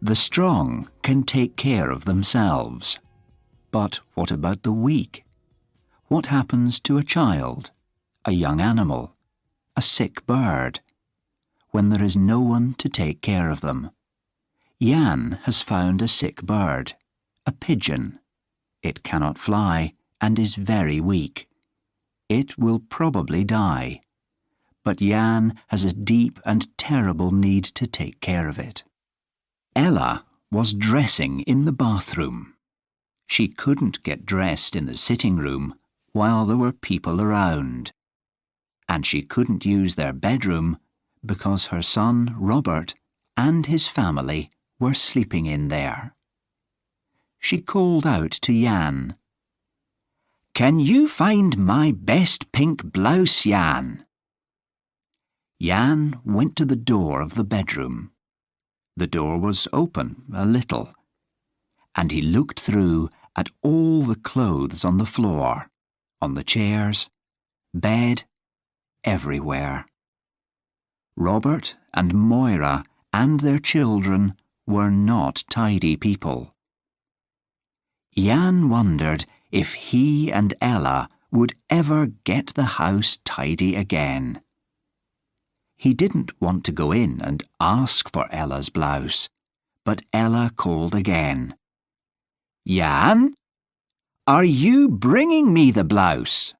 The strong can take care of themselves. But what about the weak? What happens to a child, a young animal, a sick bird, when there is no one to take care of them? Jan has found a sick bird, a pigeon. It cannot fly and is very weak. It will probably die. But Jan has a deep and terrible need to take care of it. Ella was dressing in the bathroom. She couldn't get dressed in the sitting room while there were people around. And she couldn't use their bedroom because her son, Robert, and his family were sleeping in there. She called out to Jan. "Can you find my best pink blouse, Jan?" Jan went to the door of the bedroom. The door was open a little, and he looked through at all the clothes on the floor, on the chairs, bed, everywhere. Robert and Moira and their children were not tidy people. Jan wondered if he and Ella would ever get the house tidy again. He didn't want to go in and ask for Ella's blouse, but Ella called again. "Jan, are you bringing me the blouse?"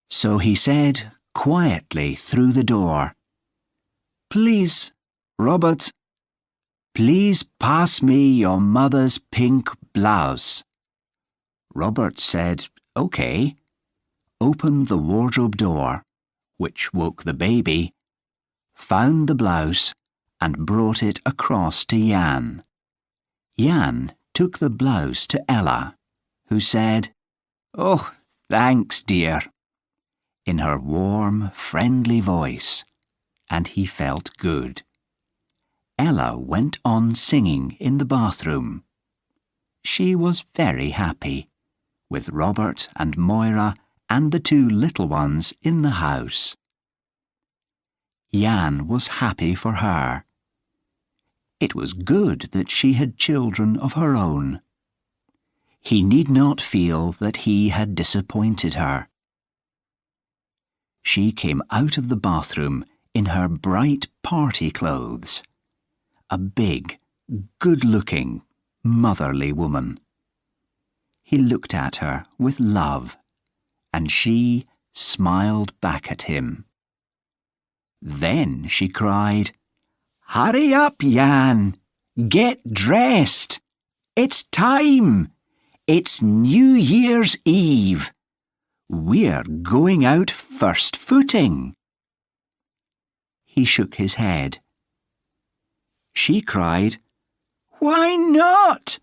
So he said quietly through the door, "Please, Robert, please pass me your mother's pink blouse." Robert said, "OK," opened the wardrobe door, which woke the baby, found the blouse and brought it across to Jan. Jan took the blouse to Ella, who said, "Oh, thanks, dear," in her warm, friendly voice, and he felt good. Ella went on singing in the bathroom. She was very happy, with Robert and Moira and the two little ones in the house. Jan was happy for her. It was good that she had children of her own. He need not feel that he had disappointed her. She came out of the bathroom in her bright party clothes. A big, good-looking, motherly woman. He looked at her with love, and she smiled back at him. Then she cried, "Hurry up, Jan! Get dressed! It's time! It's New Year's Eve! We're going out first footing!" He shook his head. She cried, "Why not?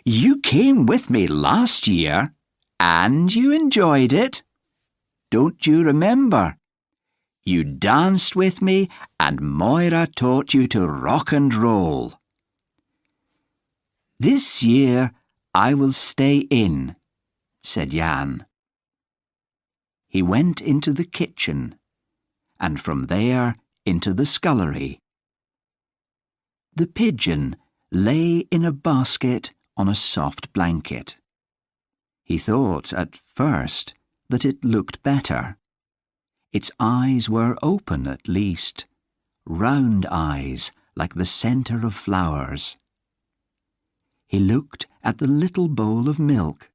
You came with me last year, and you enjoyed it. Don't you remember? You danced with me, and Moira taught you to rock and roll." "This year I will stay in," said Jan. He went into the kitchen, and from there into the scullery. The pigeon lay in a basket on a soft blanket. He thought at first that it looked better. Its eyes were open at least, round eyes like the centre of flowers. He looked at the little bowl of milk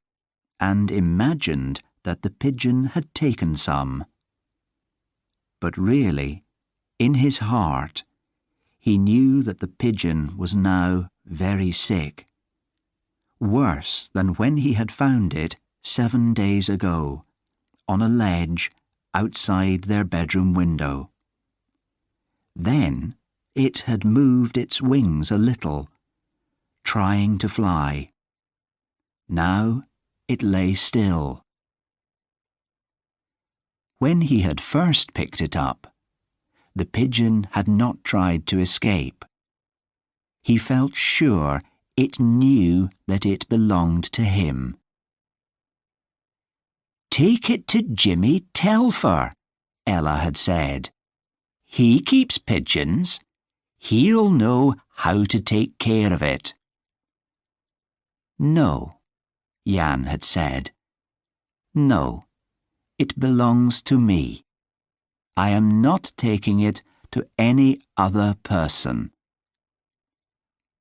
and imagined that the pigeon had taken some. But really, in his heart, he knew that the pigeon was now very sick. Worse than when he had found it 7 days ago, on a ledge outside their bedroom window. Then it had moved its wings a little, trying to fly. Now it lay still. When he had first picked it up, the pigeon had not tried to escape. He felt sure it knew that it belonged to him. "Take it to Jimmy Telfer," Ella had said. "He keeps pigeons. He'll know how to take care of it. No, Jan had said. No, it belongs to me. I am not taking it to any other person.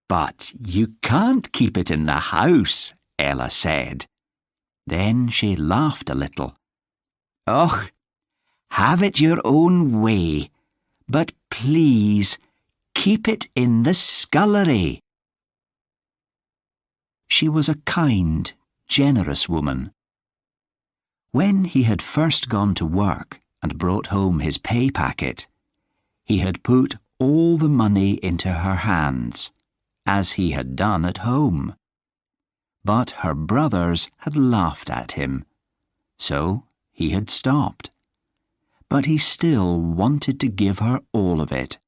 But you can't keep it in the house, Ella said. Then she laughed a little. Och, have it your own way, but please keep it in the scullery. She was a kind, generous woman. When he had first gone to work and brought home his pay packet, he had put all the money into her hands, as he had done at home. But her brothers had laughed at him, so he had stopped. But he still wanted to give her all of it.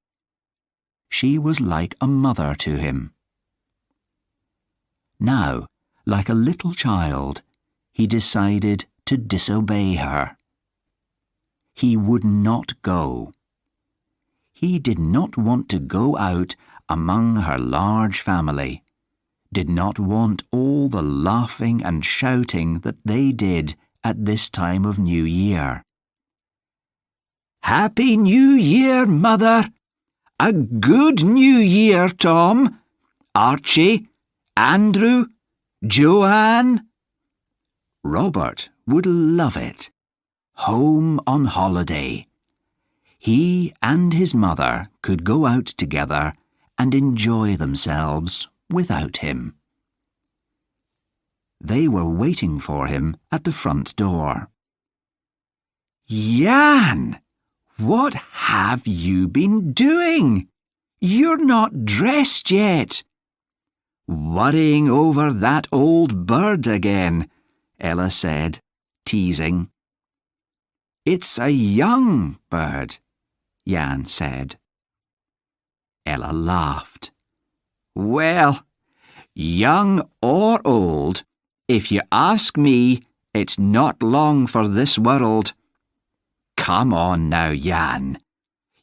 She was like a mother to him. Now, like a little child, he decided to disobey her. He would not go. He did not want to go out among her large family, did not want all the laughing and shouting that they did at this time of New Year. "Happy New Year, Mother! A good New Year, Tom, Archie, Andrew, Joanne." Robert would love it. Home on holiday. He and his mother could go out together and enjoy themselves without him. They were waiting for him at the front door. "Jan, what have you been doing? You're not dressed yet." "Worrying over that old bird again," Ella said, teasing. "It's a young bird," Jan said. Ella laughed. "Well, young or old, if you ask me, it's not long for this world. Come on now, Jan.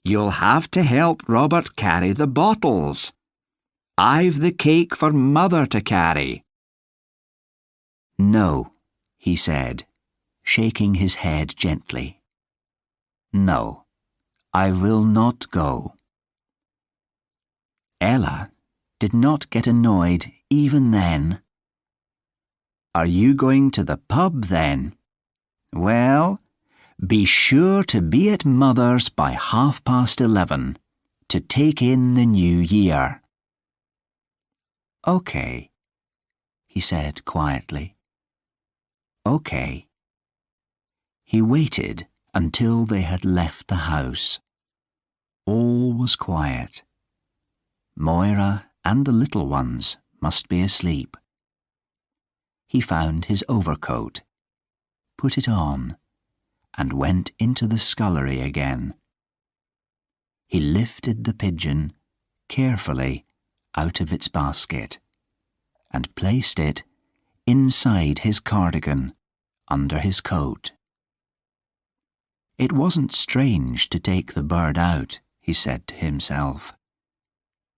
You'll have to help Robert carry the bottles. I've the cake for Mother to carry." "No," he said, shaking his head gently. "No, I will not go." Ella did not get annoyed even then. "Are you going to the pub then? Well, be sure to be at Mother's by 11:30 to take in the new year." "Okay," he said quietly. "Okay." He waited until they had left the house. All was quiet. Moira and the little ones must be asleep. He found his overcoat, put it on, and went into the scullery again. He lifted the pigeon carefully out of its basket and placed it inside his cardigan under his coat. It wasn't strange to take the bird out, he said to himself.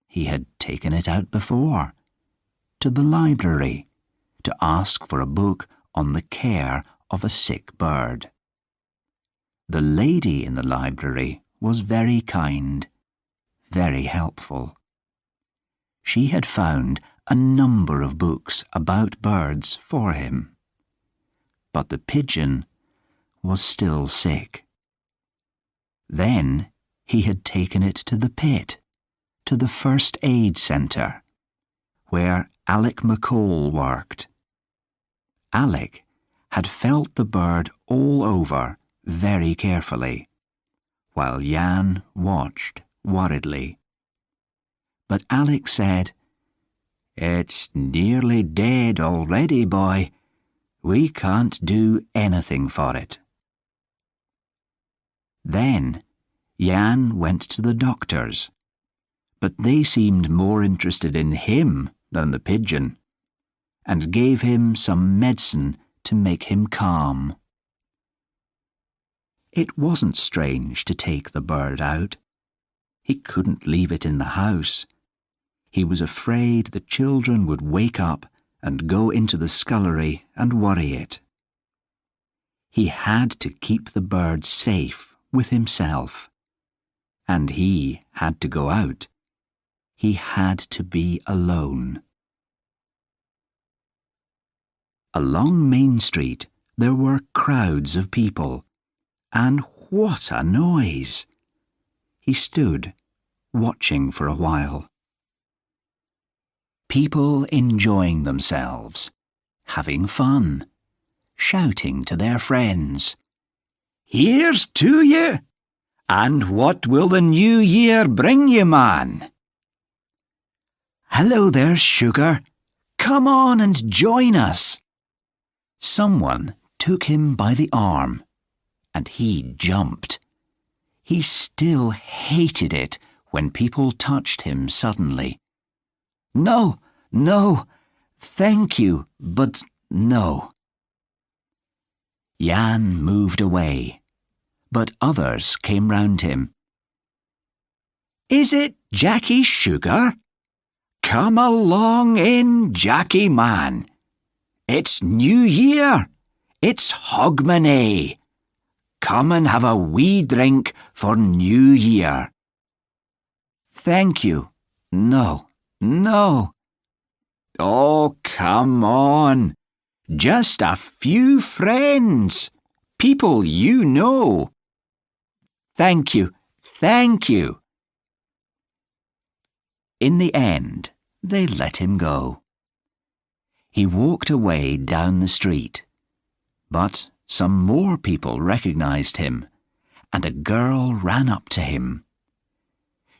He had taken it out before, to the library, to ask for a book on the care of a sick bird. The lady in the library was very kind, very helpful. She had found a number of books about birds for him. But the pigeon was still sick. Then he had taken it to the pit, to the first aid centre, where Alec McCall worked. Alec had felt the bird all over very carefully, while Jan watched worriedly. But Alec said, "It's nearly dead already, boy. We can't do anything for it." Then Jan went to the doctors, but they seemed more interested in him than the pigeon, and gave him some medicine to make him calm. It wasn't strange to take the bird out. He couldn't leave it in the house. He was afraid the children would wake up and go into the scullery and worry it. He had to keep the bird safe with himself. And he had to go out. He had to be alone. Along Main Street there were crowds of people, and what a noise! He stood, watching for a while. People enjoying themselves, having fun, shouting to their friends, "Here's to you! And what will the new year bring you, man?" "Hello there, Sugar. Come on and join us." Someone took him by the arm, and he jumped. He still hated it when people touched him suddenly. "No, no, thank you, but no." Jan moved away, but others came round him. "Is it Jackie Sugar? Come along in, Jackie man. It's New Year. It's Hogmanay. Come and have a wee drink for New Year." "Thank you. No, no." "Oh, come on. Just a few friends. People you know." "Thank you, thank you." In the end, they let him go. He walked away down the street, but some more people recognized him, and a girl ran up to him.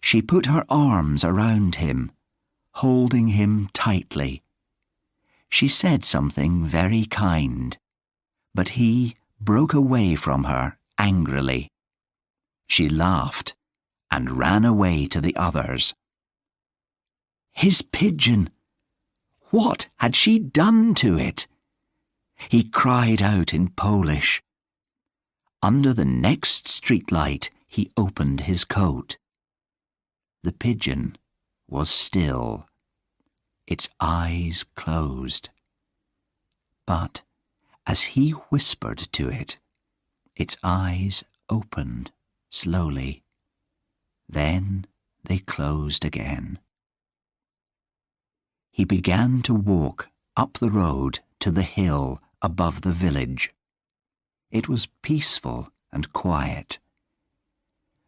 She put her arms around him, holding him tightly. She said something very kind, but he broke away from her angrily. She laughed and ran away to the others. His pigeon! What had she done to it? He cried out in Polish. Under the next streetlight he opened his coat. The pigeon was still, its eyes closed. But as he whispered to it, its eyes opened slowly. Then they closed again. He began to walk up the road to the hill above the village. It was peaceful and quiet.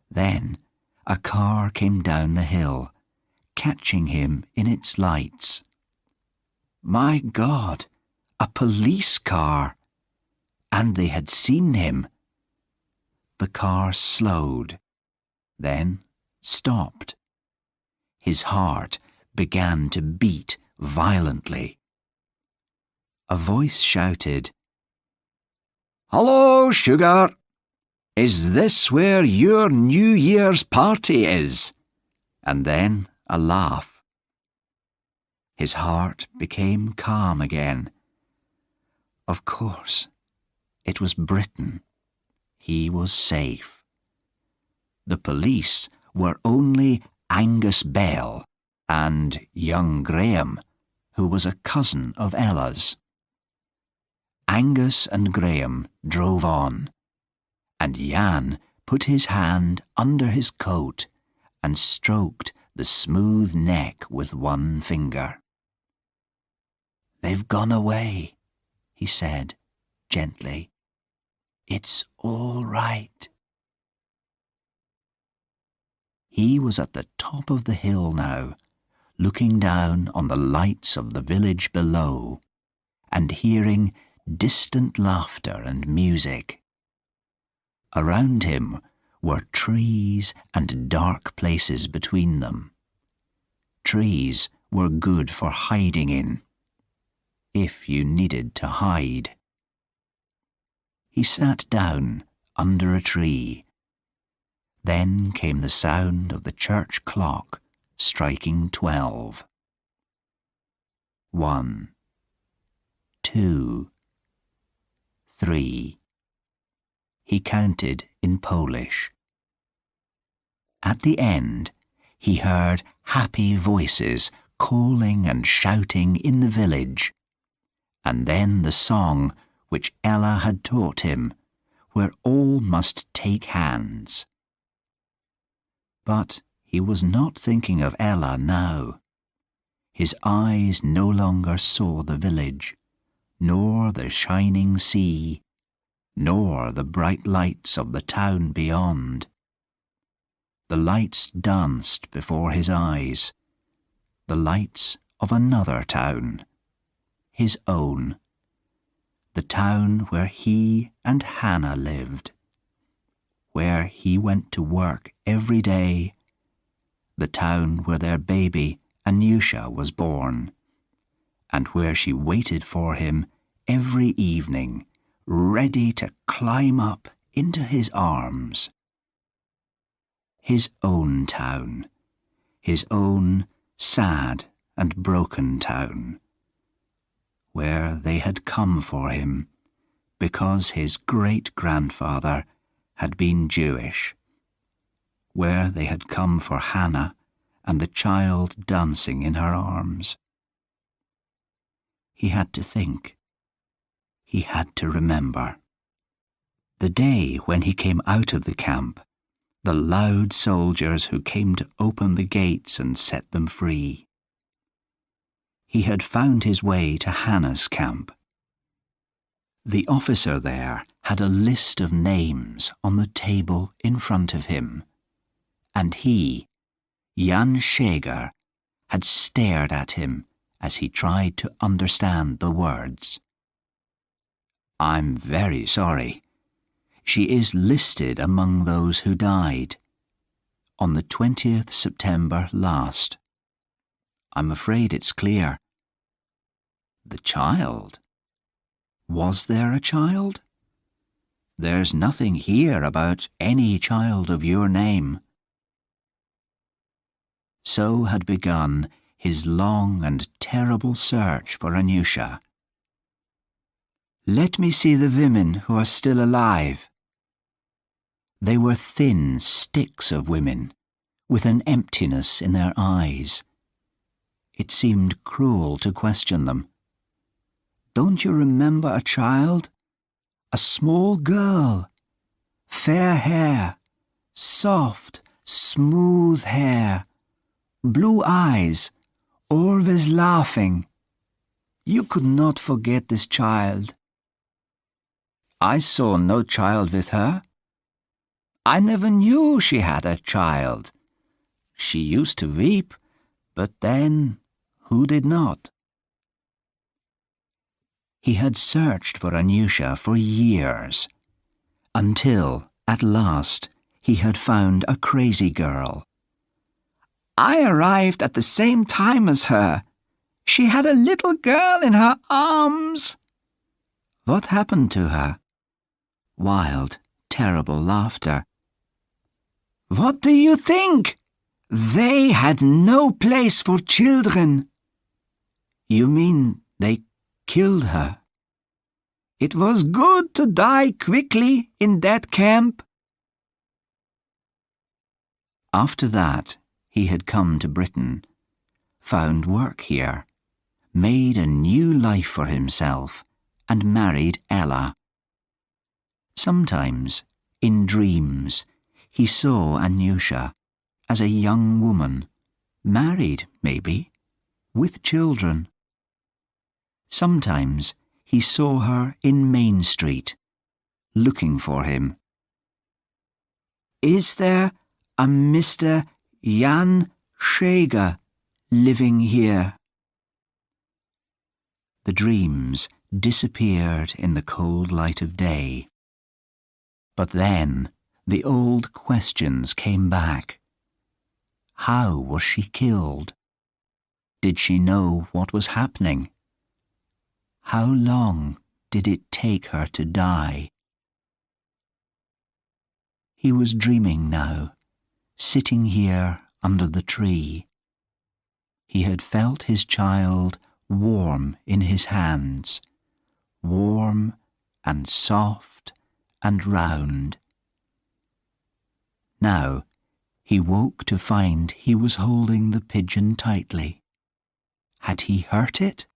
Then a car came down the hill, catching him in its lights. My God, a police car! And they had seen him. The car slowed, then stopped. His heart began to beat violently. A voice shouted, "Hello, Sugar! Is this where your New Year's party is?" And then a laugh. His heart became calm again. Of course, it was Britain. He was safe. The police were only Angus Bell and young Graham, who was a cousin of Ella's. Angus and Graham drove on, and Jan put his hand under his coat and stroked the smooth neck with one finger. "They've gone away," he said gently. "It's all right." He was at the top of the hill now, looking down on the lights of the village below, and hearing distant laughter and music. Around him were trees and dark places between them. Trees were good for hiding in, if you needed to hide. He sat down under a tree. Then came the sound of the church clock striking 12. 1, 2, 3. He counted in Polish. At the end, he heard happy voices calling and shouting in the village, and then the song which Ella had taught him, where all must take hands. But he was not thinking of Ella now. His eyes no longer saw the village, nor the shining sea, nor the bright lights of the town beyond. The lights danced before his eyes, the lights of another town, his own, the town where he and Hannah lived, where he went to work every day, the town where their baby Anusha was born, and where she waited for him every evening, ready to climb up into his arms. His own town, his own sad and broken town, where they had come for him because his great-grandfather had been Jewish, where they had come for Hannah and the child dancing in her arms. He had to think. He had to remember. The day when he came out of the camp, the loud soldiers who came to open the gates and set them free. He had found his way to Hannah's camp. The officer there had a list of names on the table in front of him, and he, Jan Scheger, had stared at him as he tried to understand the words. "I'm very sorry. She is listed among those who died on the 20th September last. I'm afraid it's clear." The child? Was there a child? There's nothing here about any child of your name. So had begun his long and terrible search for Anusha. "Let me see the women who are still alive." They were thin sticks of women, with an emptiness in their eyes. It seemed cruel to question them. "Don't you remember a child? A small girl, fair hair, soft, smooth hair, blue eyes, always laughing. You could not forget this child." "I saw no child with her. I never knew she had a child. She used to weep, but then who did not?" He had searched for Anusha for years, until, at last, he had found a crazy girl. "I arrived at the same time as her. She had a little girl in her arms." What happened to her? Wild, terrible laughter. "What do you think? They had no place for children." "You mean they killed her?" "It was good to die quickly in that camp." After that, he had come to Britain, found work here, made a new life for himself, and married Ella. Sometimes, in dreams, he saw Anusha as a young woman, married, maybe, with children. Sometimes he saw her in Main Street, looking for him. "Is there a Mr. Jan Scheger living here?" The dreams disappeared in the cold light of day. But then the old questions came back. How was she killed? Did she know what was happening? How long did it take her to die? He was dreaming now, sitting here under the tree. He had felt his child warm in his hands, warm and soft and round. Now He woke to find he was holding the pigeon tightly. Had he hurt it?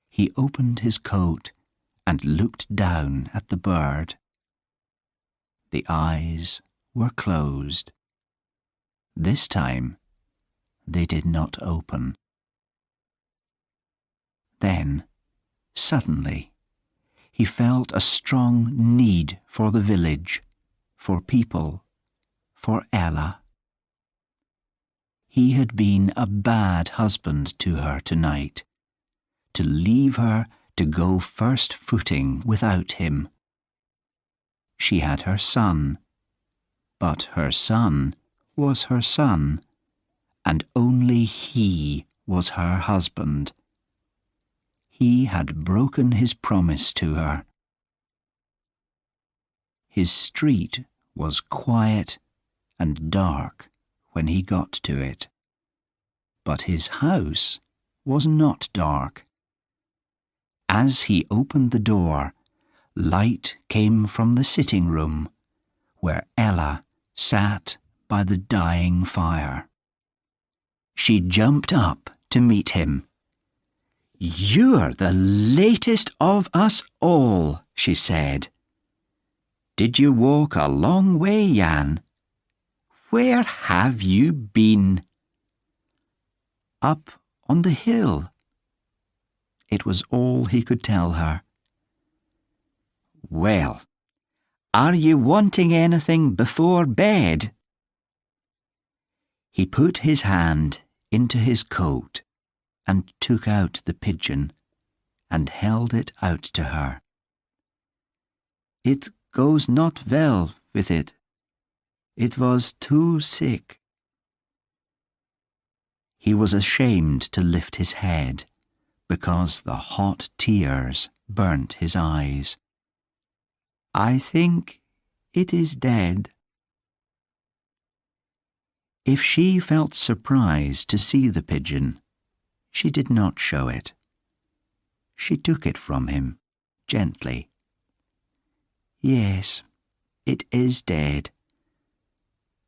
He opened his coat and looked down at the bird. The eyes were closed. This time they did not open. Then, suddenly, he felt a strong need for the village, for people, for Ella. He had been a bad husband to her tonight, to leave her to go first footing without him. She had her son, but her son was her son, and only he was her husband. He had broken his promise to her. His street was quiet and dark when he got to it, but his house was not dark. As he opened the door, light came from the sitting room, where Ella sat by the dying fire. She jumped up to meet him. "You're the latest of us all," she said. "Did you walk a long way, Jan? Where have you been?" "Up on the hill." It was all he could tell her. "Well, are you wanting anything before bed?" He put his hand into his coat and took out the pigeon and held it out to her. "It goes not well with it. It was too sick." He was ashamed to lift his head because the hot tears burnt his eyes. "I think it is dead." If she felt surprised to see the pigeon, she did not show it. She took it from him, gently. "Yes, it is dead.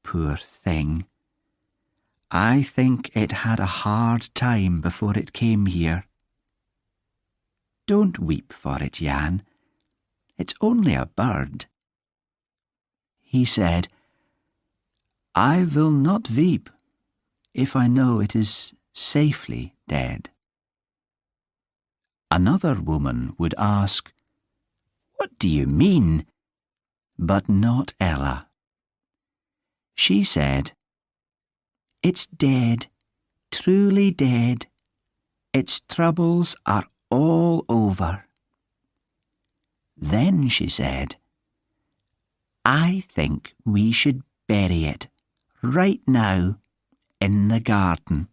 Poor thing. I think it had a hard time before it came here. Don't weep for it, Jan. It's only a bird." He said, "I will not weep if I know it is safely dead." Another woman would ask, "What do you mean?" But not Ella. She said, "It's dead, truly dead. Its troubles are all over." Then she said, "I think we should bury it right now in the garden."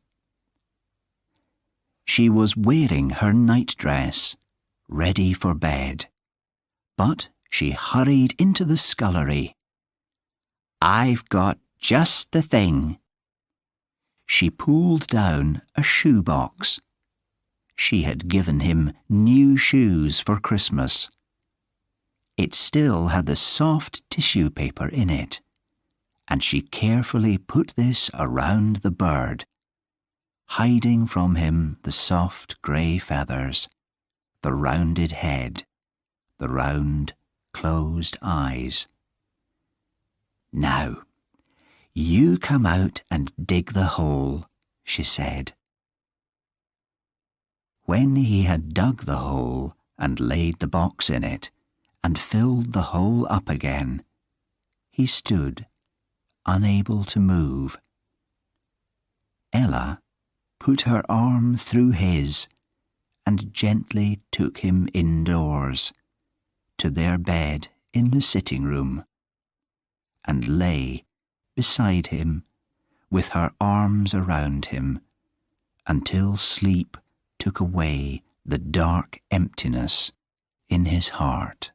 She was wearing her nightdress, ready for bed, but she hurried into the scullery. "I've got just the thing." She pulled down a shoebox. She had given him new shoes for Christmas. It still had the soft tissue paper in it, and she carefully put this around the bird, hiding from him the soft grey feathers, the rounded head, the round, closed eyes. "Now, you come out and dig the hole," she said. When he had dug the hole and laid the box in it and filled the hole up again, he stood, unable to move. Ella put her arm through his and gently took him indoors, to their bed in the sitting room, and lay beside him with her arms around him until sleep took away the dark emptiness in his heart.